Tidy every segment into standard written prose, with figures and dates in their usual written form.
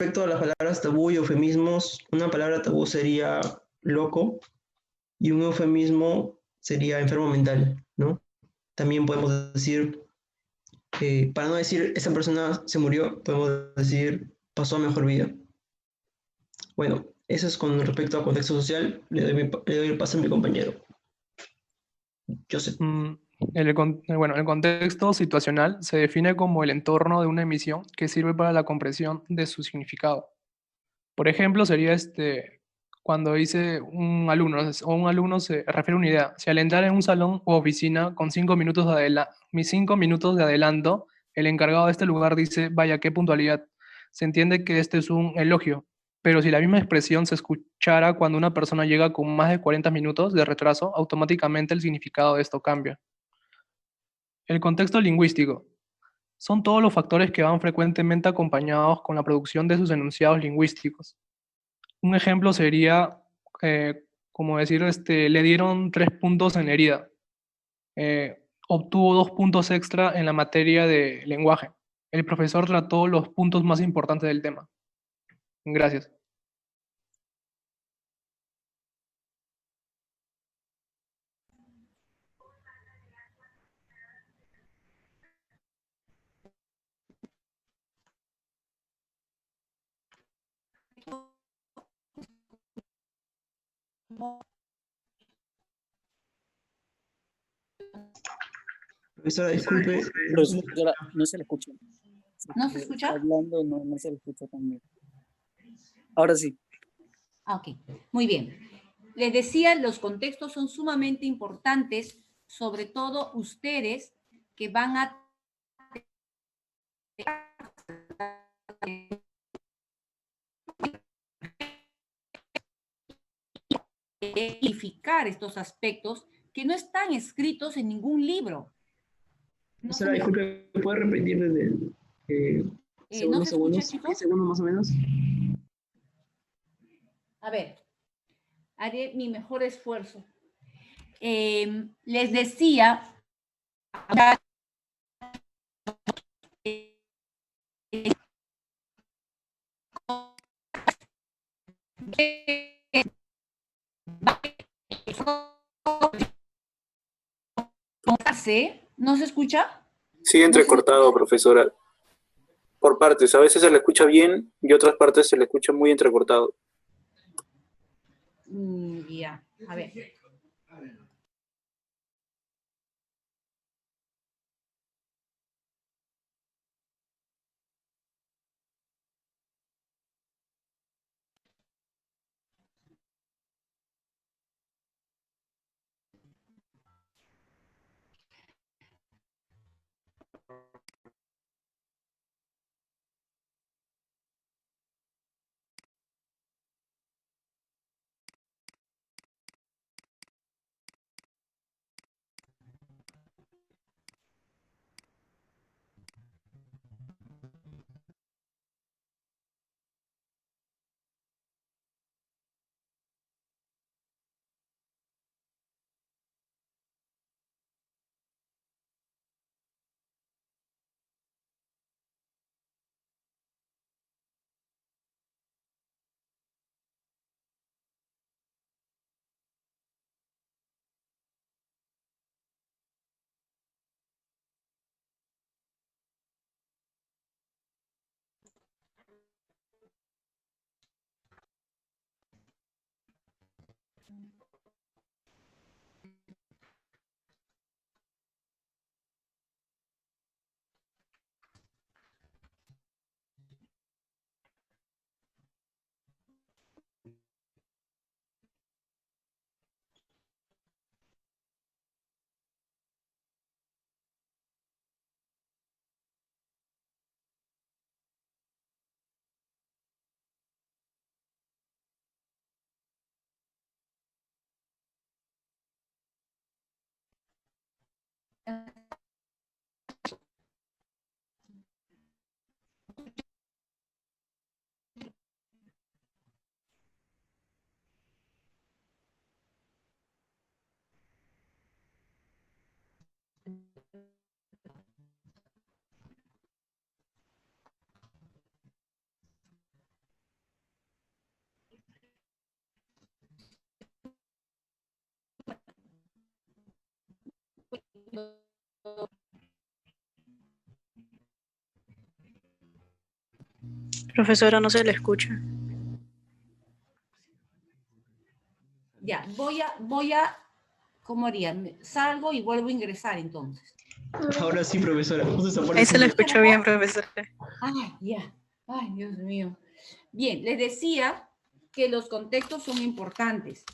respecto a las palabras tabú y eufemismos, una palabra tabú sería loco y un eufemismo sería enfermo mental, ¿no? También podemos decir, para no decir esa persona se murió, podemos decir pasó a mejor vida. Bueno, eso es con respecto a contexto social. Le doy el paso a mi compañero. Joseph. Mm, bueno, el contexto situacional se define como el entorno de una emisión que sirve para la comprensión de su significado. Por ejemplo, sería cuando dice un alumno, o un alumno se refiere a una idea. Si al entrar en un salón o oficina con 5 minutos mis 5 minutos de adelanto, el encargado de este lugar dice, vaya, qué puntualidad. Se entiende que este es un elogio. Pero si la misma expresión se escuchara cuando una persona llega con más de 40 minutos de retraso, automáticamente el significado de esto cambia. El contexto lingüístico. Son todos los factores que van frecuentemente acompañados con la producción de sus enunciados lingüísticos. Un ejemplo sería, como decir, le dieron 3 puntos en la herida. Obtuvo 2 puntos extra en la materia de lenguaje. El profesor trató los puntos más importantes del tema. Gracias. Profesora, disculpe. Profesora, no se le escucha. ¿No se escucha? Está hablando, no se le escucha también. Ahora sí. Ok, muy bien. Les decía, los contextos son sumamente importantes, sobre todo ustedes que van a identificar estos aspectos que no están escritos en ningún libro. Profesora, disculpe, ¿puede repetir desde el ¿No se escucha, segundos? chicos? 10 segundos más o menos. A ver, haré mi mejor esfuerzo. Les decía ¿no se escucha? Sí, entrecortado, profesora. Por partes, a veces se le escucha bien y otras partes se le escucha muy entrecortado. Ya, a ver. Profesora, no se le escucha. Ya, ¿cómo haría? Salgo y vuelvo a ingresar entonces. Ahora sí, profesora. Justo esa parte Ahí se sí le me- escuchó bien, profesora. Ay, ya. Ay, Dios mío. Bien, les decía que los contextos son importantes.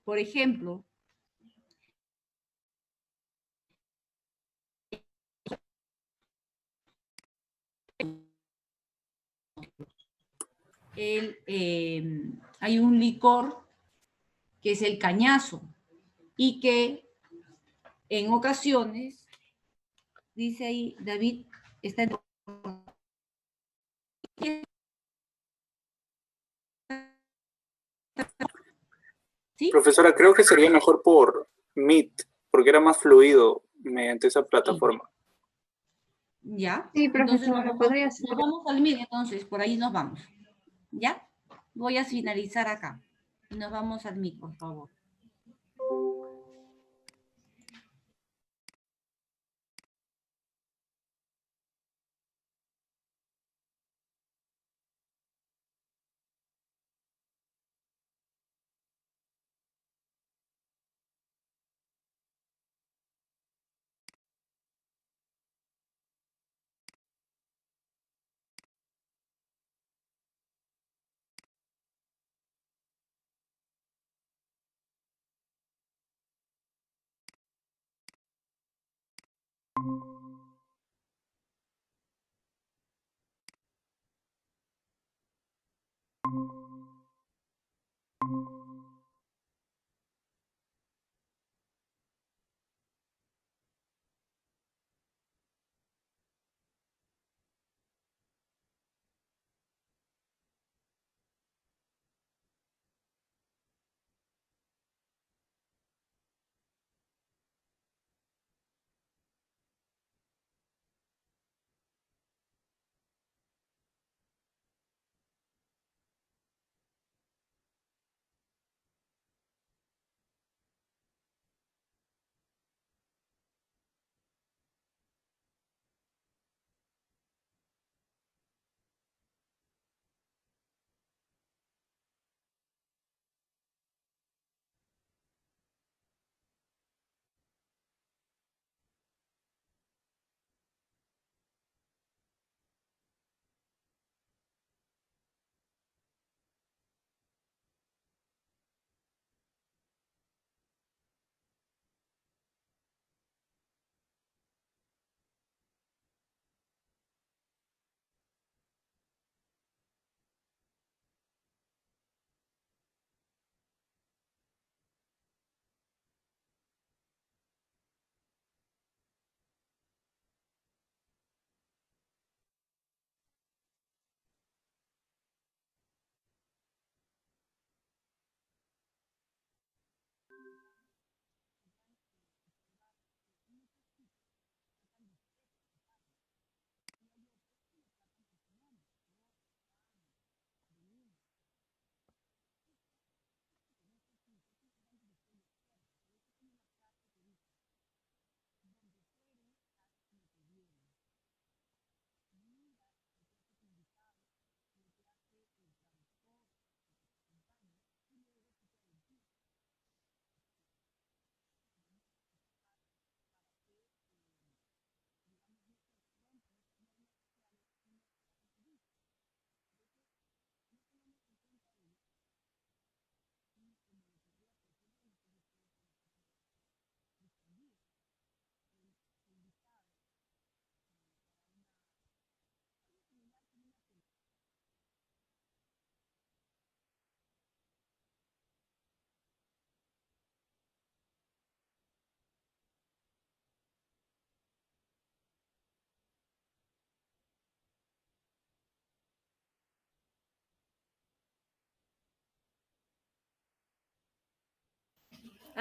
Por ejemplo, hay un licor que es el cañazo y que en ocasiones, dice ahí David, está en... ¿Sí? Profesora, creo que sería mejor por Meet, porque era más fluido mediante esa plataforma. ¿Ya? Sí, Entonces profesora, podría ser. nos vamos al MIR, entonces, por ahí nos vamos. ¿Ya? Voy a finalizar acá. Nos vamos al MIR, por favor.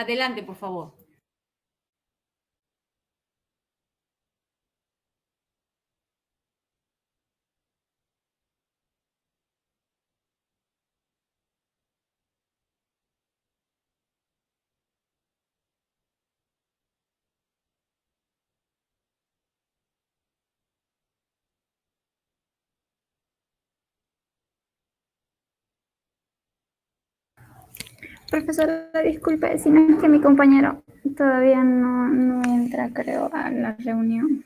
Adelante, por favor. Profesora, disculpe, si no es que mi compañero todavía no entra, creo, a la reunión.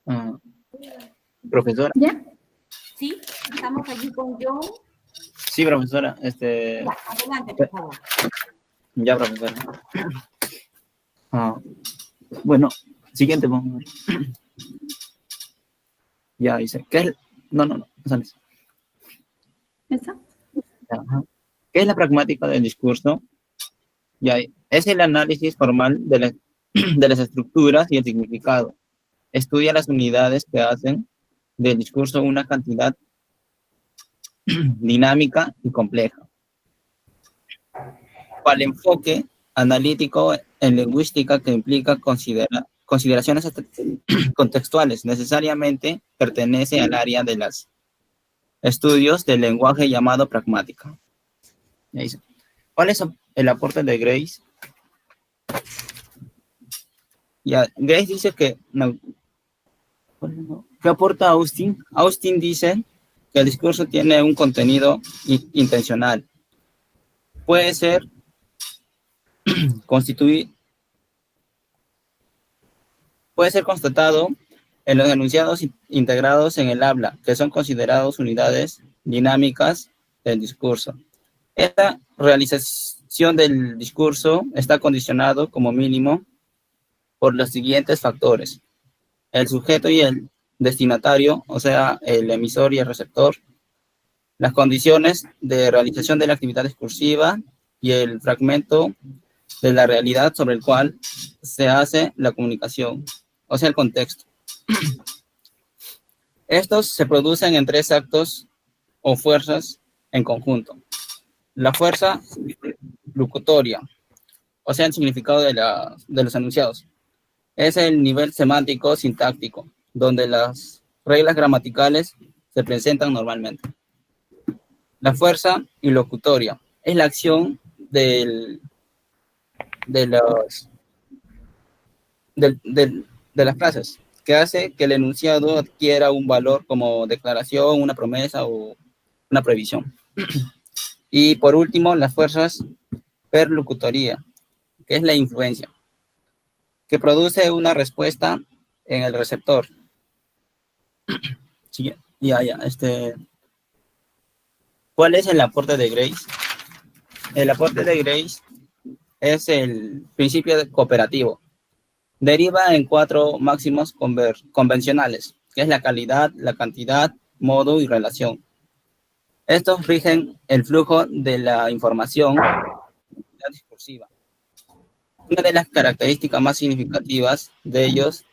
Ah, profesora. ¿Ya? ¿Sí? Estamos allí con John. Sí, profesora. Ya, adelante, por favor. Ya, profesora. Bueno, siguiente, vamos a ver. Ya dice, ¿qué es? No, esa no es. ¿Eso? Ajá. ¿Qué es la pragmática del discurso? Ya, es el análisis formal de las estructuras y el significado. Estudia las unidades que hacen del discurso una cantidad dinámica y compleja. Para el enfoque analítico en lingüística que implica consideraciones contextuales, necesariamente pertenece al área de los estudios del lenguaje llamado pragmática. Ya dice, ¿cuál es el aporte de Grace? Ya, Grace dice que no. ¿Qué aporta Austin? Austin dice que el discurso tiene un contenido intencional. Puede ser constatado en los enunciados integrados en el habla, que son considerados unidades dinámicas del discurso. Esta realización del discurso está condicionado como mínimo por los siguientes factores: el sujeto y el destinatario, o sea, el emisor y el receptor, las condiciones de realización de la actividad discursiva y el fragmento de la realidad sobre el cual se hace la comunicación, o sea, el contexto. Estos se producen en 3 actos o fuerzas en conjunto. La fuerza locutoria, o sea, el significado de los enunciados, es el nivel semántico sintáctico, donde las reglas gramaticales se presentan normalmente. La fuerza ilocutoria es la acción de las frases, que hace que el enunciado adquiera un valor como declaración, una promesa o una previsión. Y por último, las fuerzas perlocutoria, que es la influencia, que produce una respuesta en el receptor. Sí, ¿cuál es el aporte de Grace? El aporte de Grace es el principio cooperativo. Deriva en 4 máximos convencionales, que es la calidad, la cantidad, modo y relación. Estos rigen el flujo de la información discursiva. Una de las características más significativas de ellos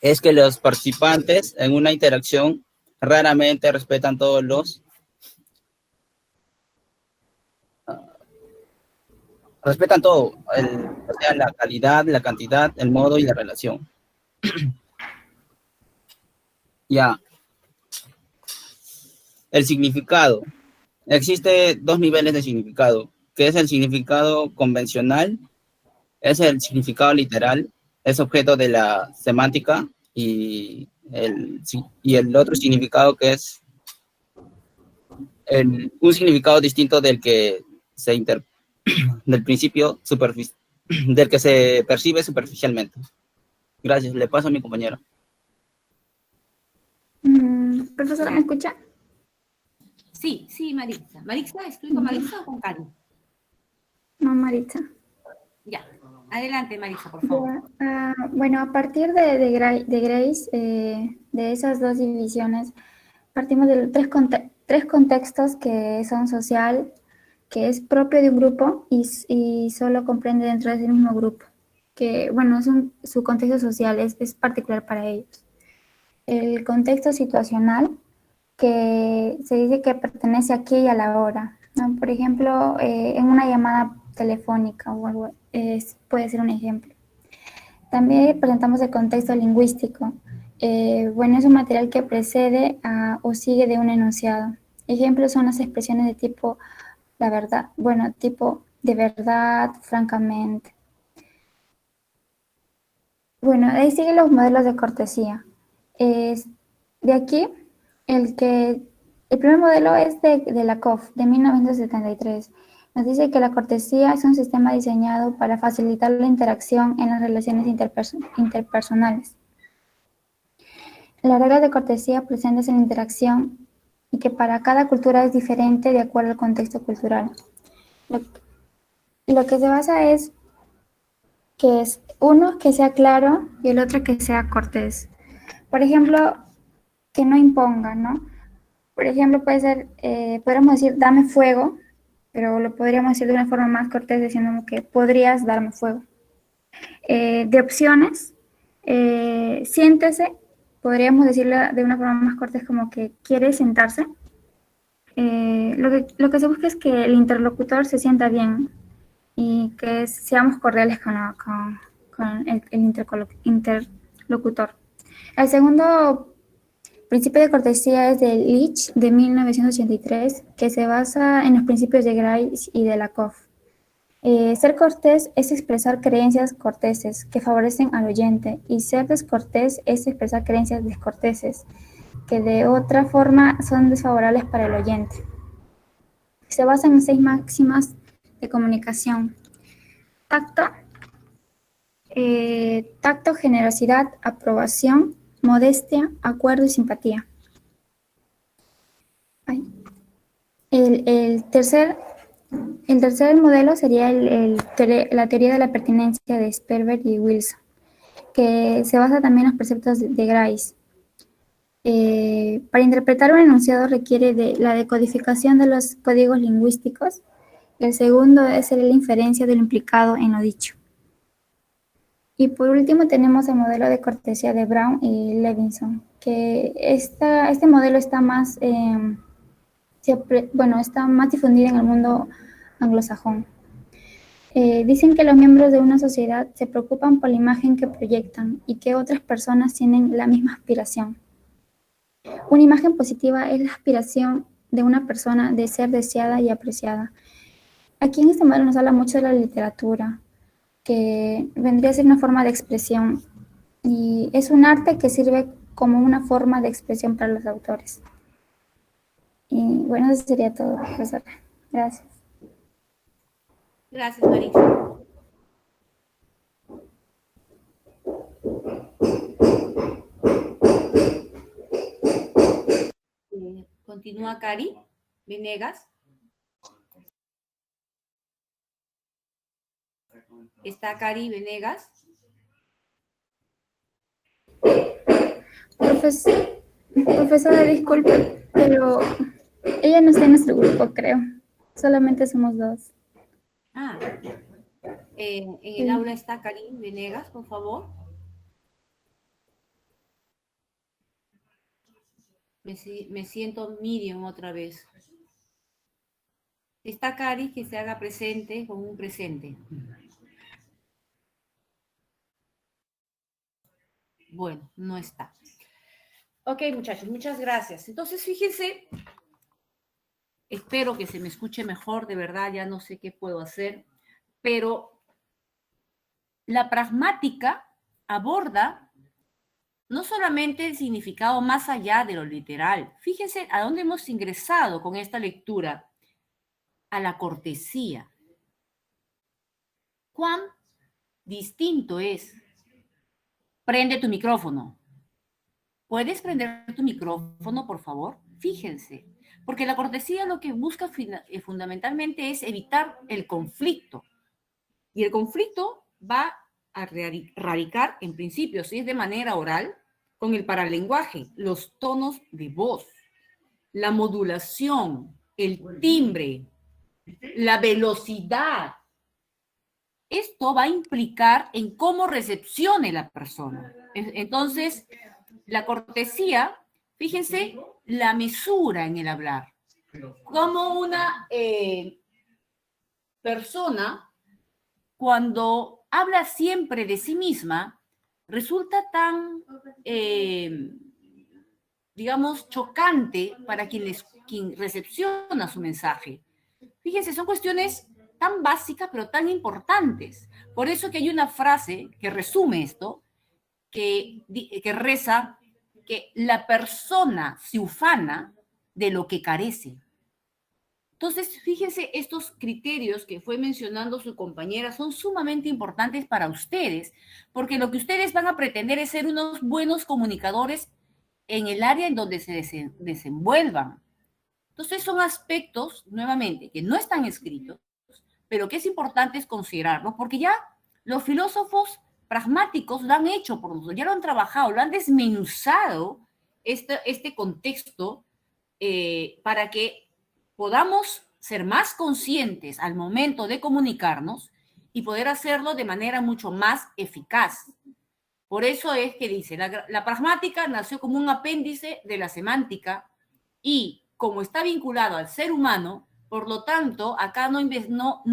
es que los participantes en una interacción raramente respetan todos los respetan todo, o sea, la calidad, la cantidad, el modo y la relación. Ya. El significado. Existe 2 niveles de significado, que es el significado convencional, es el significado literal, es objeto de la semántica, y el otro significado que es un significado distinto del que del principio del que se percibe superficialmente. Gracias, le paso a mi compañera. Profesora, ¿me escucha? Sí, Maritza. ¿Maritza? ¿Estoy con Maritza o con Karen? No, Maritza. Ya. Adelante, Maritza, por favor. Bueno, a partir de Grace, de esas 2 divisiones, partimos de 3 contextos que son social, que es propio de un grupo y solo comprende dentro de ese mismo grupo, que, bueno, su contexto social es particular para ellos. El contexto situacional, que se dice que pertenece aquí y a la hora, ¿no? Por ejemplo, en una llamada telefónica o algo, puede ser un ejemplo. También presentamos el contexto lingüístico. Bueno, es un material que precede o sigue de un enunciado. Ejemplos son las expresiones de tipo la verdad, bueno, tipo de verdad, francamente. Bueno, ahí siguen los modelos de cortesía. De aquí El primer modelo es de Lakoff, de 1973. Nos dice que la cortesía es un sistema diseñado para facilitar la interacción en las relaciones interpersonales. Las reglas de cortesía presentes en la interacción y que para cada cultura es diferente de acuerdo al contexto cultural. Lo que se basa es que es uno que sea claro y el otro que sea cortés. Por ejemplo, que no imponga, ¿no? Por ejemplo, puede ser, podríamos decir, dame fuego, pero lo podríamos decir de una forma más cortés, diciendo que podrías darme fuego. De opciones, siéntese, podríamos decirlo de una forma más cortés como que quiere sentarse. Lo que se busca es que el interlocutor se sienta bien y que seamos cordiales con el interlocutor. El segundo principio de cortesía es de Leach, de 1983, que se basa en los principios de Grice y de Lakoff. Ser cortés es expresar creencias corteses que favorecen al oyente, y ser descortés es expresar creencias descorteses que de otra forma son desfavorables para el oyente. Se basan en 6 máximas de comunicación: tacto, generosidad, aprobación, modestia, acuerdo y simpatía. El tercer modelo sería la teoría de la pertinencia de Sperber y Wilson, que se basa también en los preceptos de Grice. Para interpretar un enunciado requiere de la decodificación de los códigos lingüísticos. El segundo es la inferencia de lo implicado en lo dicho. Y por último tenemos el modelo de cortesía de Brown y Levinson, que este modelo está más, está más difundido en el mundo anglosajón. Dicen que los miembros de una sociedad se preocupan por la imagen que proyectan y que otras personas tienen la misma aspiración. Una imagen positiva es la aspiración de una persona de ser deseada y apreciada. Aquí en este modelo nos habla mucho de la literatura, que vendría a ser una forma de expresión, y es un arte que sirve como una forma de expresión para los autores. Y bueno, eso sería todo, profesora. Gracias. Gracias, Marisa. Continúa Cari Venegas. ¿Está Cari Venegas? Profesora, disculpe, pero ella no está en nuestro grupo, creo. Solamente somos 2. Ah, en el aula está Cari Venegas, por favor. Me siento Miriam otra vez. Está Cari, que se haga presente con un presente. Bueno, no está. Ok, muchachos, muchas gracias. Entonces, fíjense, espero que se me escuche mejor, de verdad, ya no sé qué puedo hacer, pero la pragmática aborda no solamente el significado más allá de lo literal. Fíjense a dónde hemos ingresado con esta lectura: a la cortesía. ¿Cuán distinto es? Prende tu micrófono. ¿Puedes prender tu micrófono, por favor? Fíjense, porque la cortesía lo que busca fundamentalmente es evitar el conflicto. Y el conflicto va a radicar, en principio, si es de manera oral, con el paralenguaje, los tonos de voz, la modulación, el timbre, la velocidad. Esto va a implicar en cómo recepcione la persona. Entonces, la cortesía, fíjense, la mesura en el hablar. Como una persona, cuando habla siempre de sí misma, resulta tan, digamos, chocante para quien recepciona su mensaje. Fíjense, son cuestiones tan básicas, pero tan importantes. Por eso que hay una frase que resume esto, que reza que la persona se ufana de lo que carece. Entonces, fíjense, estos criterios que fue mencionando su compañera son sumamente importantes para ustedes, porque lo que ustedes van a pretender es ser unos buenos comunicadores en el área en donde se desenvuelvan. Entonces, son aspectos, nuevamente, que no están escritos, pero que es importante considerarlos, porque ya los filósofos pragmáticos lo han hecho por nosotros, ya lo han trabajado, lo han desmenuzado este contexto para que podamos ser más conscientes al momento de comunicarnos y poder hacerlo de manera mucho más eficaz. Por eso es que dice, la pragmática nació como un apéndice de la semántica y como está vinculado al ser humano, por lo tanto, acá no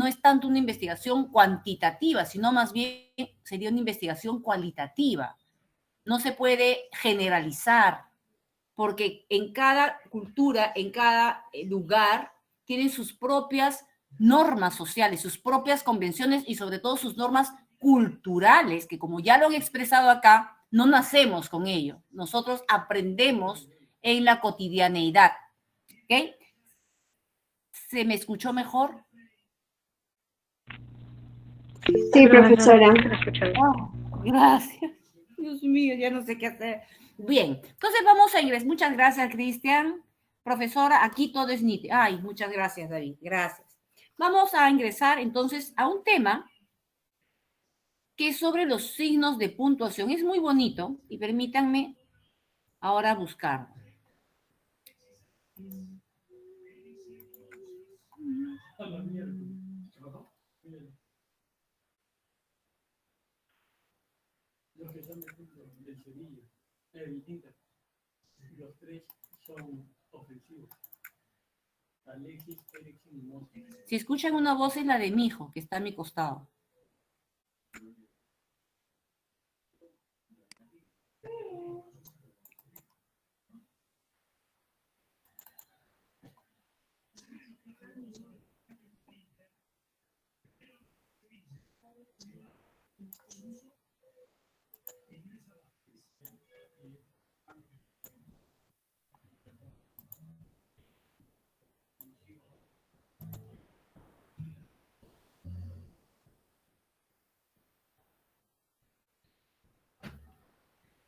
es tanto una investigación cuantitativa, sino más bien sería una investigación cualitativa. No se puede generalizar, porque en cada cultura, en cada lugar, tienen sus propias normas sociales, sus propias convenciones y sobre todo sus normas culturales, que como ya lo han expresado acá, no nacemos con ello. Nosotros aprendemos en la cotidianeidad. ¿Ok? ¿Se me escuchó mejor? Sí, profesora. Oh, gracias. Dios mío, ya no sé qué hacer. Bien, entonces vamos a ingresar. Muchas gracias, Cristian. Profesora, aquí todo es nítido. Ay, muchas gracias, David. Gracias. Vamos a ingresar entonces a un tema que es sobre los signos de puntuación. Es muy bonito y permítanme ahora buscarlo. Los tres son ofensivos. Alexis, Erickson y Mosca. Si escuchan una voz es la de mi hijo, que está a mi costado.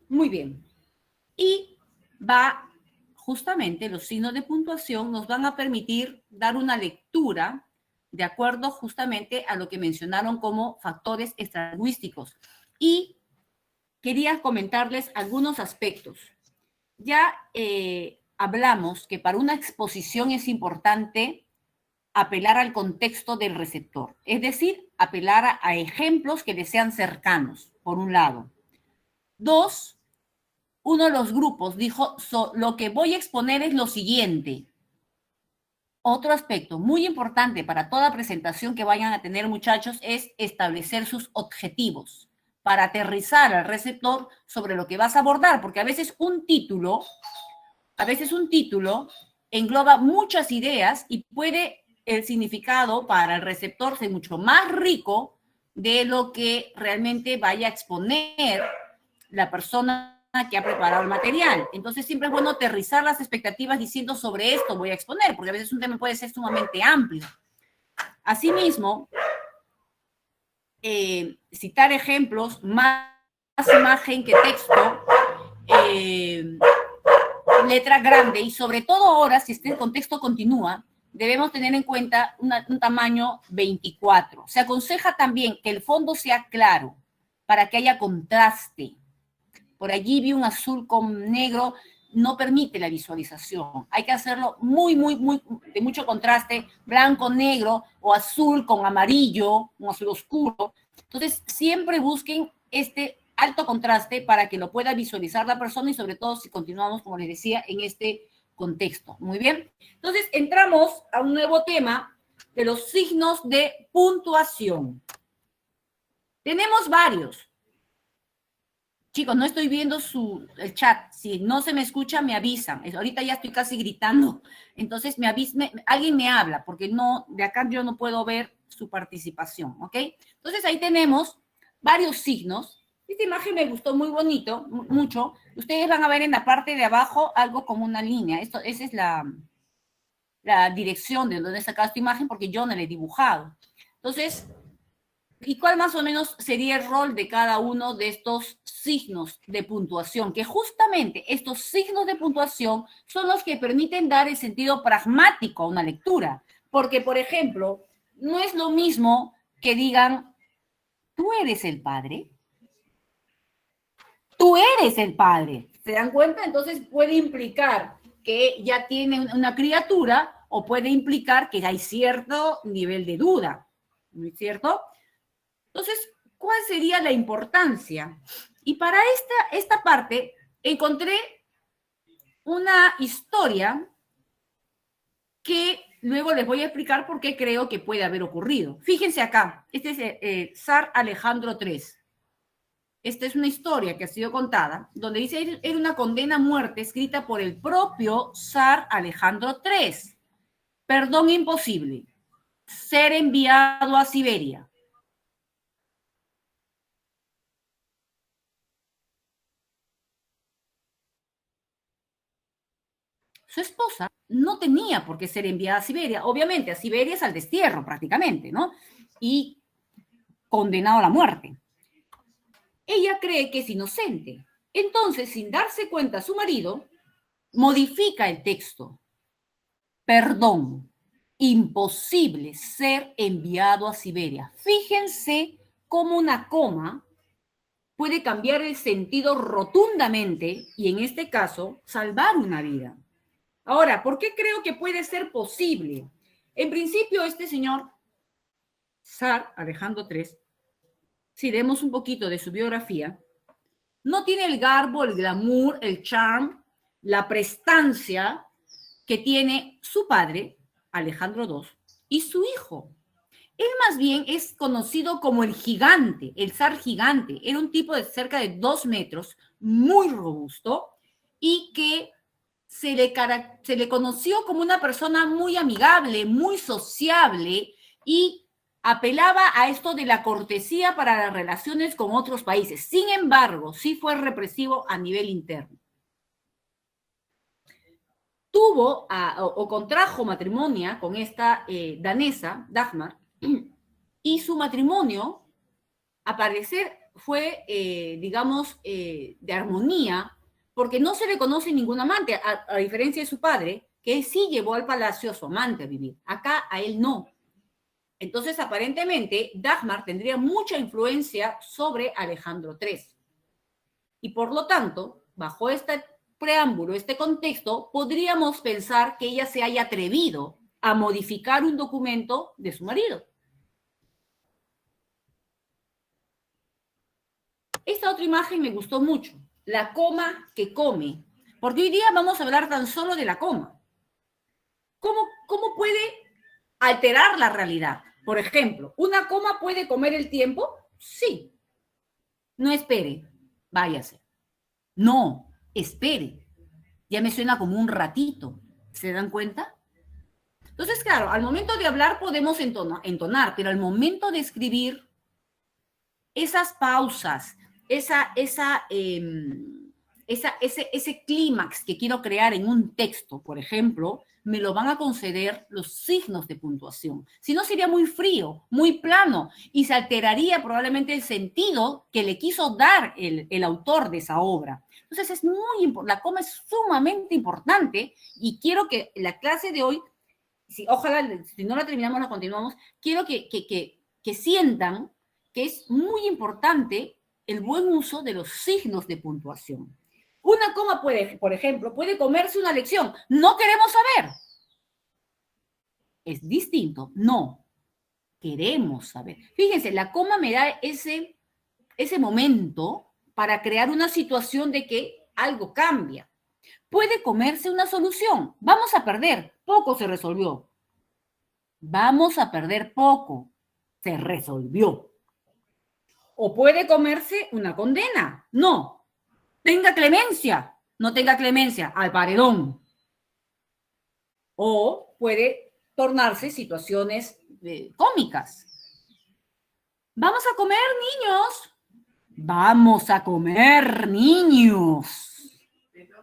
Muy bien. Y va justamente los signos de puntuación nos van a permitir dar una lectura de acuerdo justamente a lo que mencionaron como factores extralingüísticos. Y quería comentarles algunos aspectos. Ya hablamos que para una exposición es importante apelar al contexto del receptor, es decir, apelar a ejemplos que le sean cercanos, por un lado. Dos, uno de los grupos dijo, lo que voy a exponer es lo siguiente. Otro aspecto muy importante para toda presentación que vayan a tener, muchachos, es establecer sus objetivos para aterrizar al receptor sobre lo que vas a abordar, porque a veces un título engloba muchas ideas y puede el significado para el receptor ser mucho más rico de lo que realmente vaya a exponer la persona que ha preparado el material. Entonces siempre es bueno aterrizar las expectativas diciendo sobre esto voy a exponer, porque a veces un tema puede ser sumamente amplio. Asimismo, citar ejemplos, más imagen que texto, letra grande y sobre todo ahora, si este contexto continúa, debemos tener en cuenta un tamaño 24. Se aconseja también que el fondo sea claro para que haya contraste. Por allí vi un azul con negro, no permite la visualización. Hay que hacerlo de mucho contraste, blanco, negro o azul con amarillo, un azul oscuro. Entonces, siempre busquen este alto contraste para que lo pueda visualizar la persona y sobre todo si continuamos, como les decía, en este contexto. Muy bien. Entonces, entramos a un nuevo tema de los signos de puntuación. Tenemos varios. Chicos, no estoy viendo el chat. Si no se me escucha, me avisan. Ahorita ya estoy casi gritando. Entonces, alguien me habla, porque de acá yo no puedo ver su participación, ¿ok? Entonces, ahí tenemos varios signos Esta imagen me gustó muy bonito, mucho. Ustedes van a ver en la parte de abajo algo como una línea. Esa es la dirección de donde he sacado esta imagen porque yo no la he dibujado. Entonces, ¿y cuál más o menos sería el rol de cada uno de estos signos de puntuación? Que justamente estos signos de puntuación son los que permiten dar el sentido pragmático a una lectura. Porque, por ejemplo, no es lo mismo que digan, ¿tú eres el padre? Tú eres el padre. ¿Se dan cuenta? Entonces puede implicar que ya tiene una criatura o puede implicar que hay cierto nivel de duda. ¿No es cierto? Entonces, ¿cuál sería la importancia? Y para esta parte encontré una historia que luego les voy a explicar por qué creo que puede haber ocurrido. Fíjense acá, este es Zar Alejandro III. Esta es una historia que ha sido contada, donde dice era una condena a muerte escrita por el propio Zar Alejandro III. Perdón imposible. Ser enviado a Siberia. Su esposa no tenía por qué ser enviada a Siberia. Obviamente, a Siberia es al destierro prácticamente, ¿no? Y condenado a la muerte. Ella cree que es inocente. Entonces, sin darse cuenta, su marido modifica el texto. Perdón, imposible ser enviado a Siberia. Fíjense cómo una coma puede cambiar el sentido rotundamente y, en este caso, salvar una vida. Ahora, ¿por qué creo que puede ser posible? En principio, este señor, Zar Alejandro III, si leemos un poquito de su biografía, no tiene el garbo, el glamour, el charm, la prestancia que tiene su padre, Alejandro II, y su hijo. Él más bien es conocido como el gigante, el zar gigante. Era un tipo de cerca de 2 metros, muy robusto, y que se le conoció como una persona muy amigable, muy sociable, y apelaba a esto de la cortesía para las relaciones con otros países. Sin embargo, sí fue represivo a nivel interno. Tuvo o contrajo matrimonio con esta danesa, Dagmar, y su matrimonio, a parecer, fue, digamos, de armonía, porque no se le conoce ningún amante, a diferencia de su padre, que sí llevó al palacio a su amante a vivir. Acá a él no. Entonces, aparentemente, Dagmar tendría mucha influencia sobre Alejandro III. Y por lo tanto, bajo este preámbulo, este contexto, podríamos pensar que ella se haya atrevido a modificar un documento de su marido. Esta otra imagen me gustó mucho, la coma que come, porque hoy día vamos a hablar tan solo de la coma. ¿Cómo puede alterar la realidad? Por ejemplo, ¿una coma puede comer el tiempo? Sí. No espere, váyase. No, espere. Ya me suena como un ratito. ¿Se dan cuenta? Entonces, claro, al momento de hablar podemos entonar, pero al momento de escribir, esas pausas, ese clímax que quiero crear en un texto, por ejemplo, me lo van a conceder los signos de puntuación. Si no, sería muy frío, muy plano, y se alteraría probablemente el sentido que le quiso dar el autor de esa obra. Entonces, es muy importante, la coma es sumamente importante, y quiero que la clase de hoy, ojalá, si no la terminamos, la continuamos, quiero que sientan que es muy importante el buen uso de los signos de puntuación. Una coma puede, por ejemplo, puede comerse una lección. No queremos saber. Es distinto. No. Queremos saber. Fíjense, la coma me da ese momento para crear una situación de que algo cambia. Puede comerse una solución. Vamos a perder. Poco se resolvió. Vamos a perder poco. Se resolvió. O puede comerse una condena. No. Tenga clemencia. No tenga clemencia. Al paredón. O puede tornarse situaciones cómicas. Vamos a comer, niños. Vamos a comer, niños.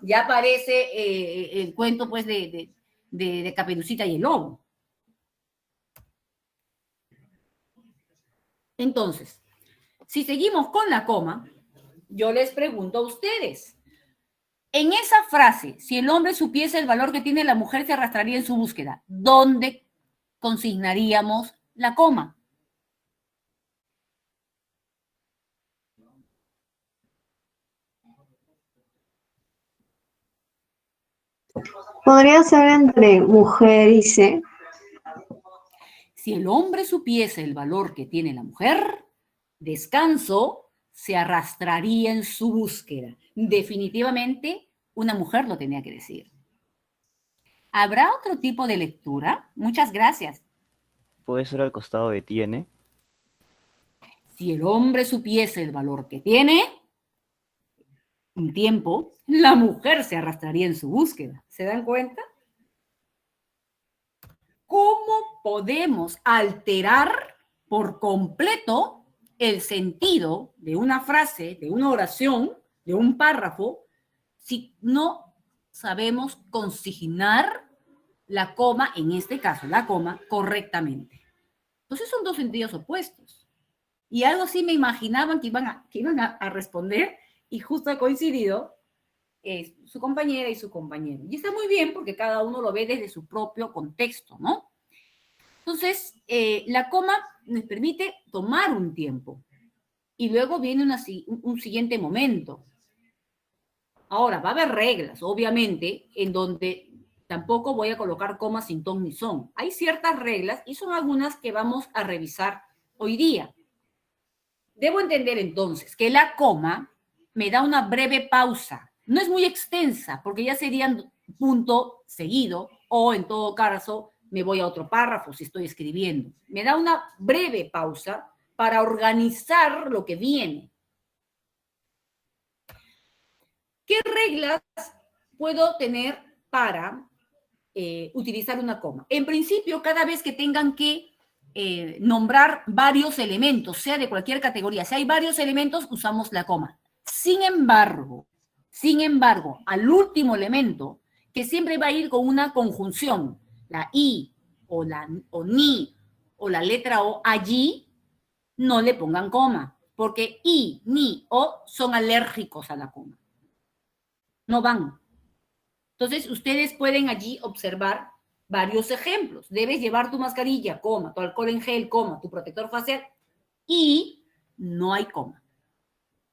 Ya aparece el cuento, pues, de Caperucita y el Lobo. Entonces, si seguimos con la coma, yo les pregunto a ustedes. En esa frase, si el hombre supiese el valor que tiene la mujer, se arrastraría en su búsqueda. ¿Dónde consignaríamos la coma? Podría ser entre mujer y se. Si el hombre supiese el valor que tiene la mujer, descanso, se arrastraría en su búsqueda. Definitivamente, una mujer lo tenía que decir. ¿Habrá otro tipo de lectura? Muchas gracias. Puede ser al costado de tiene. Si el hombre supiese el valor que tiene, un tiempo, la mujer se arrastraría en su búsqueda. ¿Se dan cuenta? ¿Cómo podemos alterar por completo el sentido de una frase, de una oración, de un párrafo, si no sabemos consignar la coma, en este caso la coma, correctamente? Entonces son dos sentidos opuestos. Y algo así me imaginaban que iban a responder, y justo ha coincidido su compañera y su compañero. Y está muy bien porque cada uno lo ve desde su propio contexto, ¿no? Entonces, la coma nos permite tomar un tiempo y luego viene un siguiente momento. Ahora, va a haber reglas, obviamente, en donde tampoco voy a colocar comas sin ton ni son. Hay ciertas reglas y son algunas que vamos a revisar hoy día. Debo entender entonces que la coma me da una breve pausa. No es muy extensa porque ya serían punto seguido o en todo caso me voy a otro párrafo si estoy escribiendo. Me da una breve pausa para organizar lo que viene. ¿Qué reglas puedo tener para utilizar una coma? En principio, cada vez que tengan que nombrar varios elementos, sea de cualquier categoría, si hay varios elementos, usamos la coma. Sin embargo, al último elemento, que siempre va a ir con una conjunción, la i o ni o la letra o allí, no le pongan coma, porque i, ni, o son alérgicos a la coma. No van. Entonces, ustedes pueden allí observar varios ejemplos. Debes llevar tu mascarilla, coma, tu alcohol en gel, coma, tu protector facial, y no hay coma.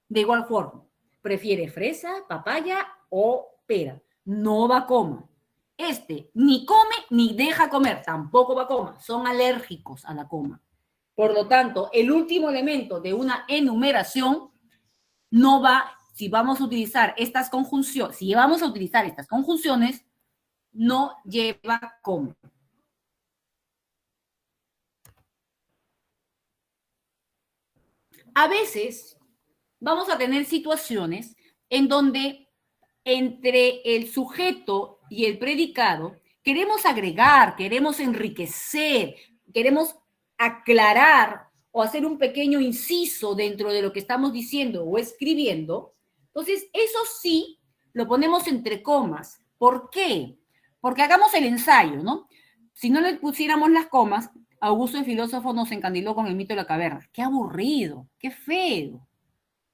De igual forma, prefiere fresa, papaya o pera. No va coma. Ni come ni deja comer, tampoco va coma. Son alérgicos a la coma. Por lo tanto, el último elemento de una enumeración no va, si vamos a utilizar estas conjunciones, no lleva coma. A veces vamos a tener situaciones en donde entre el sujeto y el predicado queremos agregar, queremos enriquecer, queremos aclarar o hacer un pequeño inciso dentro de lo que estamos diciendo o escribiendo. Entonces, eso sí lo ponemos entre comas. ¿Por qué? Porque hagamos el ensayo, ¿no? Si no le pusiéramos las comas, Augusto el filósofo nos encandiló con el mito de la caverna. ¡Qué aburrido! ¡Qué feo!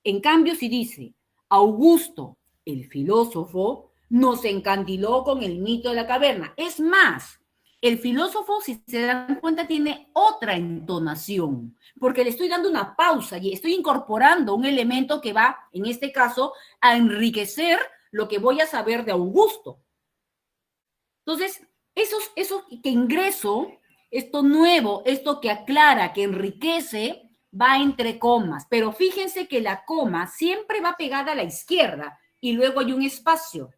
En cambio, si dice, Augusto el filósofo nos encandiló con el mito de la caverna. Es más, el filósofo, si se dan cuenta, tiene otra entonación, porque le estoy dando una pausa y estoy incorporando un elemento que va, en este caso, a enriquecer lo que voy a saber de Augusto. Entonces, eso que ingreso, esto nuevo, esto que aclara, que enriquece, va entre comas. Pero fíjense que la coma siempre va pegada a la izquierda y luego hay un espacio.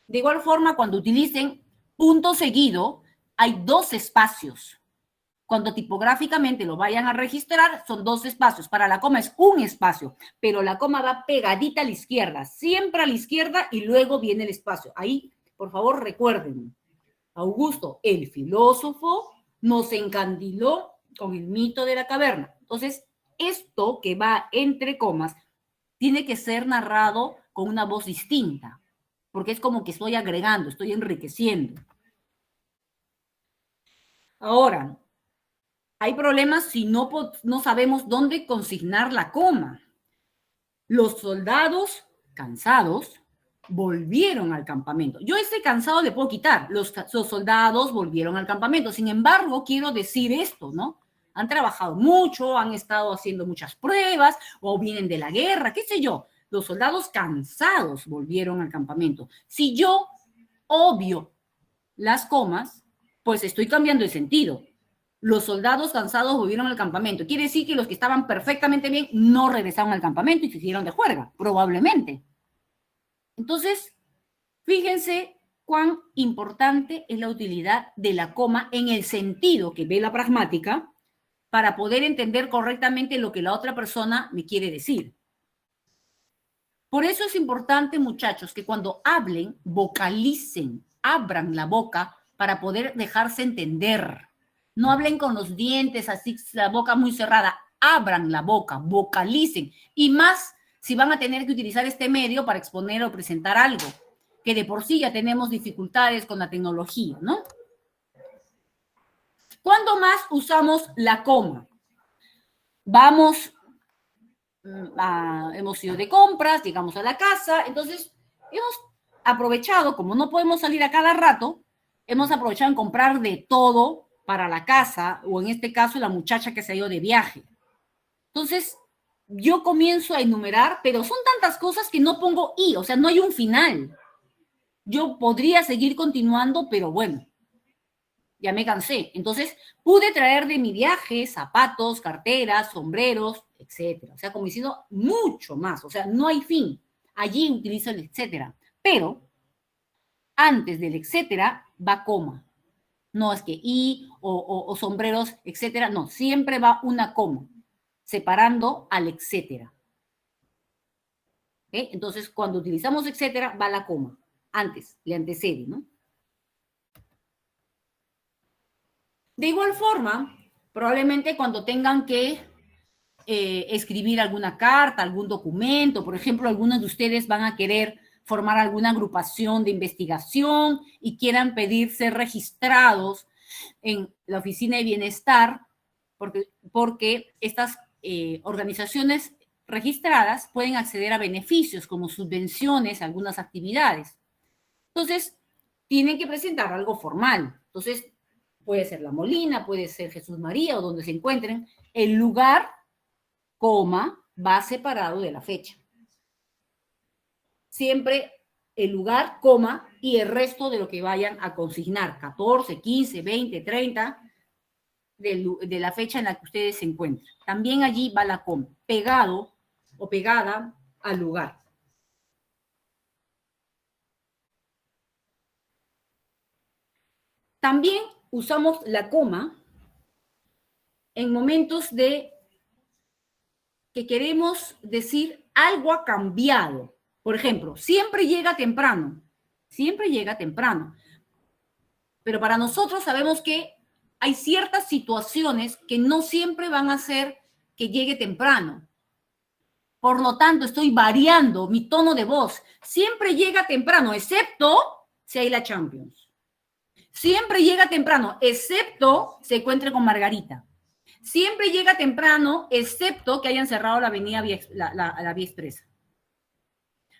De igual forma, cuando utilicen punto seguido, hay dos espacios. Cuando tipográficamente lo vayan a registrar, son dos espacios. Para la coma es un espacio, pero la coma va pegadita a la izquierda, siempre a la izquierda y luego viene el espacio. Ahí, por favor, recuerden. Augusto, el filósofo, nos encandiló con el mito de la caverna. Entonces, esto que va entre comas tiene que ser narrado con una voz distinta, porque es como que estoy agregando, estoy enriqueciendo. Ahora, hay problemas si no sabemos dónde consignar la coma. Los soldados cansados volvieron al campamento. Yo ese cansado le puedo quitar. Los soldados volvieron al campamento. Sin embargo, quiero decir esto, ¿no? Han trabajado mucho, han estado haciendo muchas pruebas, o vienen de la guerra, qué sé yo. Los soldados cansados volvieron al campamento. Si yo obvio las comas, pues estoy cambiando el sentido. Los soldados cansados volvieron al campamento. Quiere decir que los que estaban perfectamente bien no regresaron al campamento y se hicieron de juerga, probablemente. Entonces, fíjense cuán importante es la utilidad de la coma en el sentido que ve la pragmática para poder entender correctamente lo que la otra persona me quiere decir. Por eso es importante, muchachos, que cuando hablen, vocalicen, abran la boca para poder dejarse entender. No hablen con los dientes, así, la boca muy cerrada. Abran la boca, vocalicen. Y más si van a tener que utilizar este medio para exponer o presentar algo, que de por sí ya tenemos dificultades con la tecnología, ¿no? ¿Cuándo más usamos la coma? Hemos ido de compras, llegamos a la casa, entonces hemos aprovechado, como no podemos salir a cada rato, hemos aprovechado en comprar de todo para la casa, o en este caso la muchacha que se ha ido de viaje. Entonces, yo comienzo a enumerar, pero son tantas cosas que no pongo i, o sea, no hay un final. Yo podría seguir continuando, pero bueno, ya me cansé. Entonces, pude traer de mi viaje zapatos, carteras, sombreros, etcétera. O sea, como diciendo mucho más, o sea, no hay fin. Allí utilizo el etcétera. Pero, antes del etcétera, va coma. No es que y o sombreros, etcétera. No, siempre va una coma, separando al etcétera. ¿Okay? Entonces, cuando utilizamos etcétera, va la coma. Antes, le antecede, ¿no? De igual forma, probablemente cuando tengan que escribir alguna carta, algún documento, por ejemplo, algunos de ustedes van a querer formar alguna agrupación de investigación y quieran pedir ser registrados en la Oficina de Bienestar, porque estas organizaciones registradas pueden acceder a beneficios como subvenciones a algunas actividades. Entonces, tienen que presentar algo formal. Entonces, puede ser La Molina, puede ser Jesús María o donde se encuentren. El lugar, coma, va separado de la fecha. Siempre el lugar, coma, y el resto de lo que vayan a consignar, 14, 15, 20, 30, de la fecha en la que ustedes se encuentran. También allí va la coma, pegado o pegada al lugar. También usamos la coma en momentos de que queremos decir algo ha cambiado. Por ejemplo, siempre llega temprano. Siempre llega temprano. Pero para nosotros sabemos que hay ciertas situaciones que no siempre van a hacer que llegue temprano. Por lo tanto, estoy variando mi tono de voz. Siempre llega temprano, excepto si hay la Champions. Siempre llega temprano, excepto se encuentre con Margarita. Siempre llega temprano, excepto que hayan cerrado la avenida la Vía Expresa.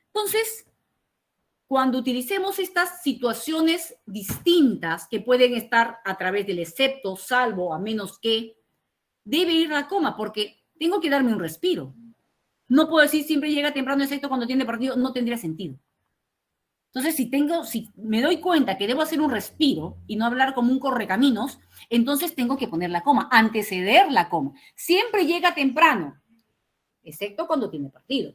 Entonces, cuando utilicemos estas situaciones distintas que pueden estar a través del excepto, salvo, a menos que, debe ir la coma, porque tengo que darme un respiro. No puedo decir siempre llega temprano, excepto cuando tiene partido, no tendría sentido. Entonces, si me doy cuenta que debo hacer un respiro y no hablar como un correcaminos, entonces tengo que poner la coma, anteceder la coma. Siempre llega temprano, excepto cuando tiene partido.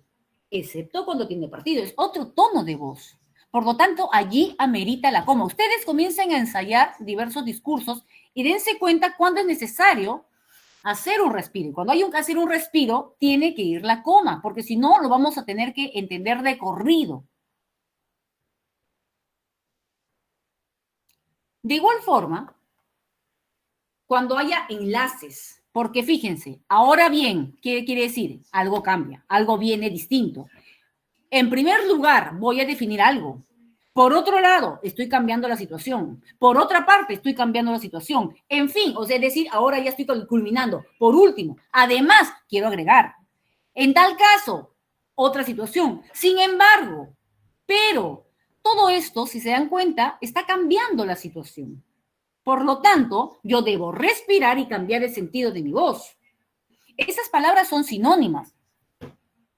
Excepto cuando tiene partido. Es otro tono de voz. Por lo tanto, allí amerita la coma. Ustedes comiencen a ensayar diversos discursos y dense cuenta cuándo es necesario hacer un respiro. Y cuando hay que hacer un respiro, tiene que ir la coma, porque si no, lo vamos a tener que entender de corrido. De igual forma, cuando haya enlaces, Porque fíjense, ahora bien, ¿qué quiere decir? Algo cambia, algo viene distinto. En primer lugar, voy a definir algo. Por otro lado, estoy cambiando la situación. Por otra parte, estoy cambiando la situación. En fin, o sea, es decir, ahora ya estoy culminando. Por último, además, quiero agregar. En tal caso, otra situación. Sin embargo, pero todo esto, si se dan cuenta, está cambiando la situación. Por lo tanto, yo debo respirar y cambiar el sentido de mi voz. Esas palabras son sinónimas.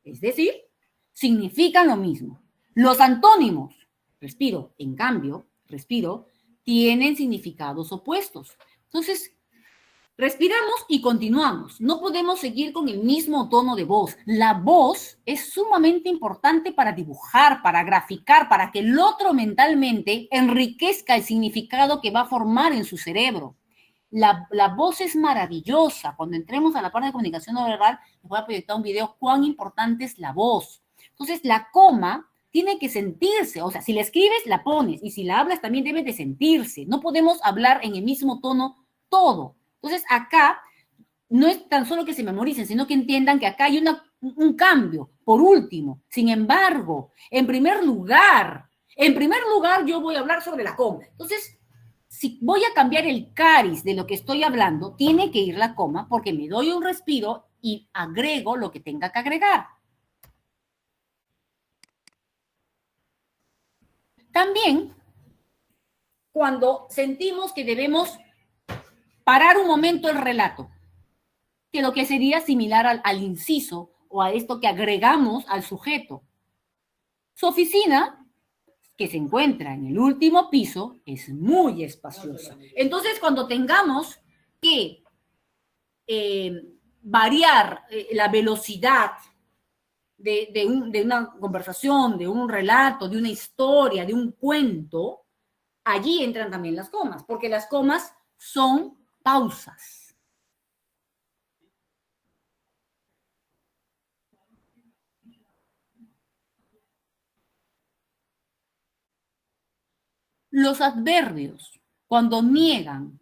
Es decir, significan lo mismo. Los antónimos, respiro, en cambio, respiro, tienen significados opuestos. Entonces, respiramos y continuamos. No podemos seguir con el mismo tono de voz. La voz es sumamente importante para dibujar, para graficar, para que el otro mentalmente enriquezca el significado que va a formar en su cerebro. La voz es maravillosa. Cuando entremos a la parte de comunicación no verbal, les voy a proyectar un video cuán importante es la voz. Entonces, la coma tiene que sentirse, o sea, si la escribes, la pones, y si la hablas, también debe de sentirse. No podemos hablar en el mismo tono todo. Entonces, acá no es tan solo que se memoricen, sino que entiendan que acá hay un cambio. Por último, sin embargo, en primer lugar, yo voy a hablar sobre la coma. Entonces, si voy a cambiar el cariz de lo que estoy hablando, tiene que ir la coma porque me doy un respiro y agrego lo que tenga que agregar. También, cuando sentimos que debemos parar un momento el relato, que lo que sería similar al inciso o a esto que agregamos al sujeto. Su oficina, que se encuentra en el último piso, es muy espaciosa. Entonces, cuando tengamos que variar la velocidad de una conversación, de un relato, de una historia, de un cuento, allí entran también las comas, porque las comas son pausas. Los adverbios, cuando niegan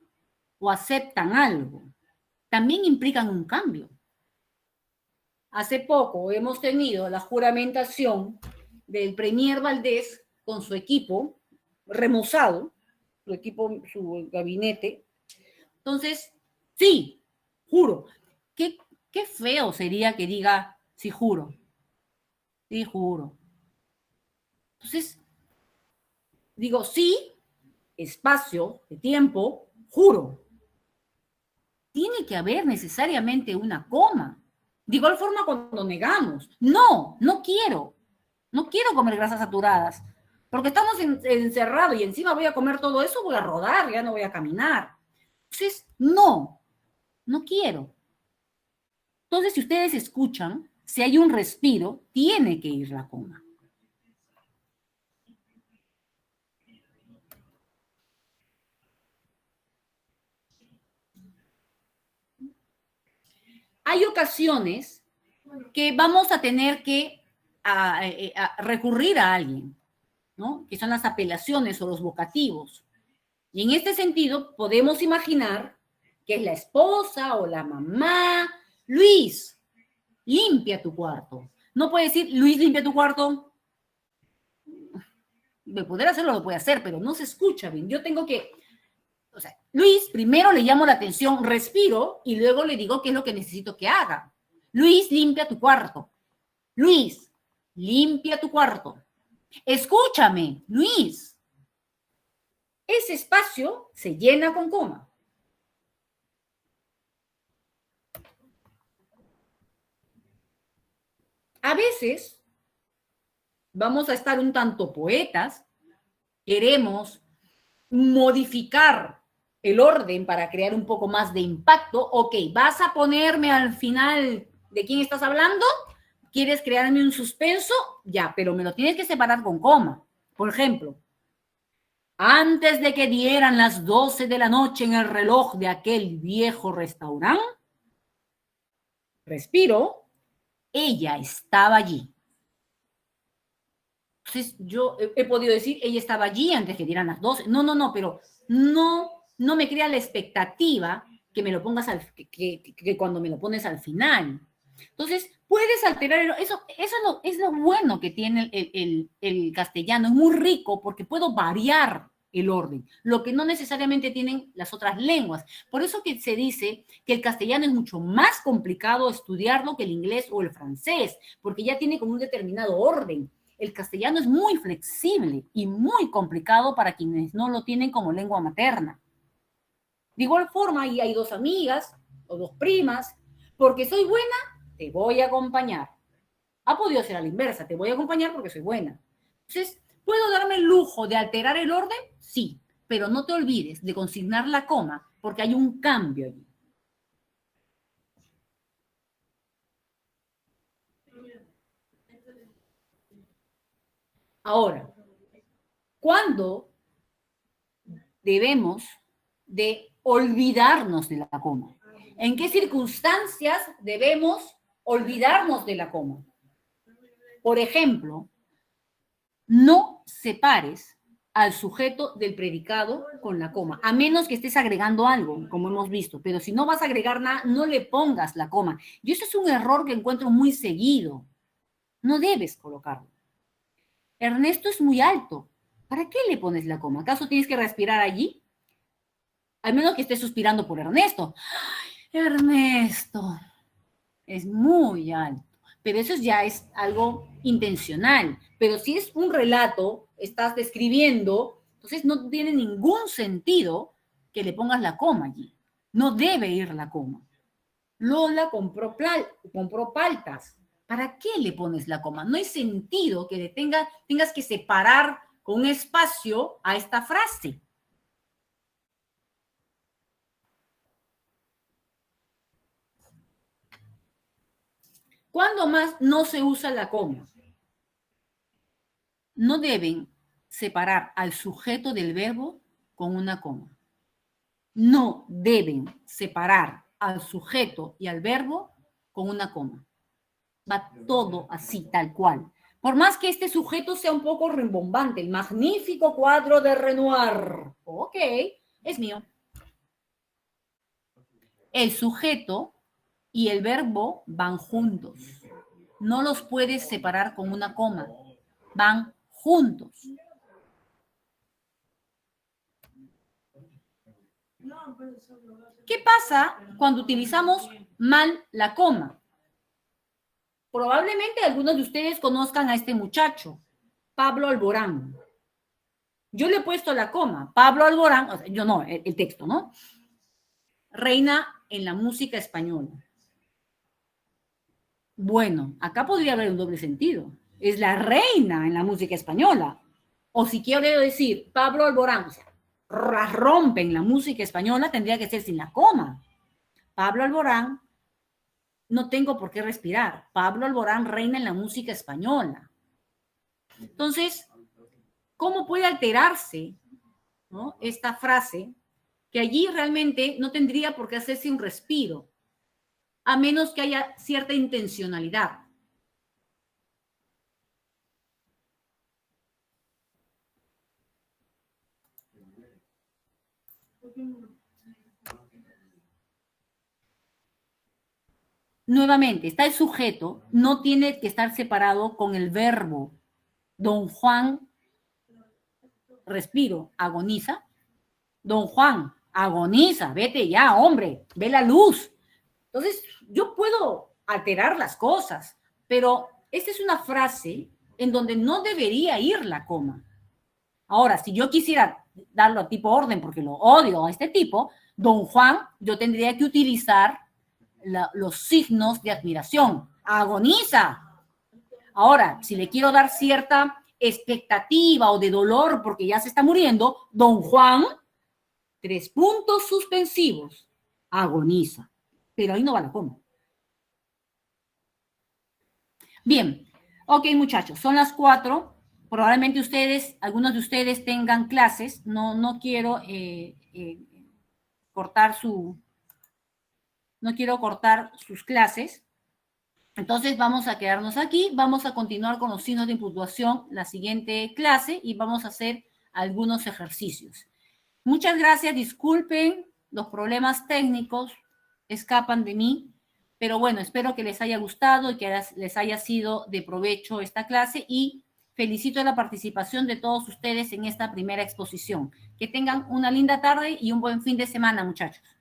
o aceptan algo, también implican un cambio. Hace poco hemos tenido la juramentación del Premier Valdés con su equipo remozado, su gabinete. Entonces, sí, juro. Qué feo sería que diga, sí, juro. Sí, juro. Entonces, digo, sí, espacio de tiempo, juro. Tiene que haber necesariamente una coma. De igual forma cuando negamos, no quiero comer grasas saturadas, porque estamos encerrados y encima voy a comer todo eso, voy a rodar, ya no voy a caminar. Entonces, no quiero. Entonces, si ustedes escuchan, si hay un respiro, tiene que ir la coma. Hay ocasiones que vamos a tener que recurrir a alguien, ¿no? Que son las apelaciones o los vocativos. Y en este sentido, podemos imaginar que es la esposa o la mamá. Luis, limpia tu cuarto. No puede decir, Luis, limpia tu cuarto. De poder hacerlo, lo puede hacer, pero no se escucha bien. Yo tengo que... O sea, Luis, primero le llamo la atención, respiro y luego le digo qué es lo que necesito que haga. Luis, limpia tu cuarto. Luis, limpia tu cuarto. Escúchame, Luis. Ese espacio se llena con coma. A veces vamos a estar un tanto poetas, queremos modificar el orden para crear un poco más de impacto. Ok, ¿vas a ponerme al final de quién estás hablando? ¿Quieres crearme un suspenso? Ya, pero me lo tienes que separar con coma. Por ejemplo, antes de que dieran las 12 de la noche en el reloj de aquel viejo restaurante, respiro, ella estaba allí. Entonces, yo he podido decir, ella estaba allí antes que dieran las 12. No, pero no me crea la expectativa que me lo pongas que cuando me lo pones al final. Entonces, puedes alterar, eso es lo bueno que tiene el castellano, es muy rico porque puedo variar el orden, lo que no necesariamente tienen las otras lenguas. Por eso que se dice que el castellano es mucho más complicado estudiarlo que el inglés o el francés, porque ya tiene como un determinado orden. El castellano es muy flexible y muy complicado para quienes no lo tienen como lengua materna. De igual forma, ahí hay dos amigas o dos primas, porque soy buena, te voy a acompañar. Ha podido ser a la inversa, te voy a acompañar porque soy buena. Entonces, ¿puedo darme el lujo de alterar el orden? Sí, pero no te olvides de consignar la coma, porque hay un cambio allí. Ahora, ¿cuándo debemos de olvidarnos de la coma? ¿En qué circunstancias debemos olvidarnos de la coma? Por ejemplo, no separes al sujeto del predicado con la coma, a menos que estés agregando algo, como hemos visto, pero si no vas a agregar nada, no le pongas la coma. Y eso es un error que encuentro muy seguido. No debes colocarlo. Ernesto es muy alto. ¿Para qué le pones la coma? ¿Acaso tienes que respirar allí? Al menos que estés suspirando por Ernesto. ¡Ay, Ernesto! Es muy alto. Pero eso ya es algo intencional. Pero si es un relato, estás describiendo, entonces no tiene ningún sentido que le pongas la coma allí. No debe ir la coma. Lola compró paltas. ¿Para qué le pones la coma? No hay sentido que tengas que separar con un espacio a esta frase. ¿Cuándo más no se usa la coma? No deben separar al sujeto del verbo con una coma. No deben separar al sujeto y al verbo con una coma. Va todo así, tal cual. Por más que este sujeto sea un poco rimbombante, el magnífico cuadro de Renoir. Ok, es mío. El sujeto y el verbo van juntos. No los puedes separar con una coma. Van juntos. ¿Qué pasa cuando utilizamos mal la coma? Probablemente algunos de ustedes conozcan a este muchacho, Pablo Alborán. Yo le he puesto la coma. Pablo Alborán, o sea, yo no, el texto, ¿no? Reina en la música española. Bueno, acá podría haber un doble sentido. Es la reina en la música española. O si quiero decir Pablo Alborán, o sea, rompe en la música española, tendría que ser sin la coma. Pablo Alborán, no tengo por qué respirar. Pablo Alborán reina en la música española. Entonces, ¿cómo puede alterarse, ¿no?, esta frase? Que allí realmente no tendría por qué hacerse un respiro, a menos que haya cierta intencionalidad. Nuevamente, está el sujeto, no tiene que estar separado con el verbo. Don Juan, respiro, agoniza. Don Juan, agoniza, vete ya, hombre, ve la luz. Entonces, yo puedo alterar las cosas, pero esta es una frase en donde no debería ir la coma. Ahora, si yo quisiera darlo a tipo orden, porque lo odio a este tipo, Don Juan, yo tendría que utilizar los signos de admiración. Agoniza. Ahora, si le quiero dar cierta expectativa o de dolor porque ya se está muriendo, Don Juan, 3 puntos suspensivos, agoniza. Pero ahí no va la coma. Bien, ok, muchachos, son las 4. Probablemente algunos de ustedes tengan clases. No quiero cortar sus clases. Entonces vamos a quedarnos aquí. Vamos a continuar con los signos de puntuación la siguiente clase y vamos a hacer algunos ejercicios. Muchas gracias, disculpen los problemas técnicos escapan de mí, pero bueno, espero que les haya gustado y que les haya sido de provecho esta clase y felicito la participación de todos ustedes en esta primera exposición. Que tengan una linda tarde y un buen fin de semana, muchachos.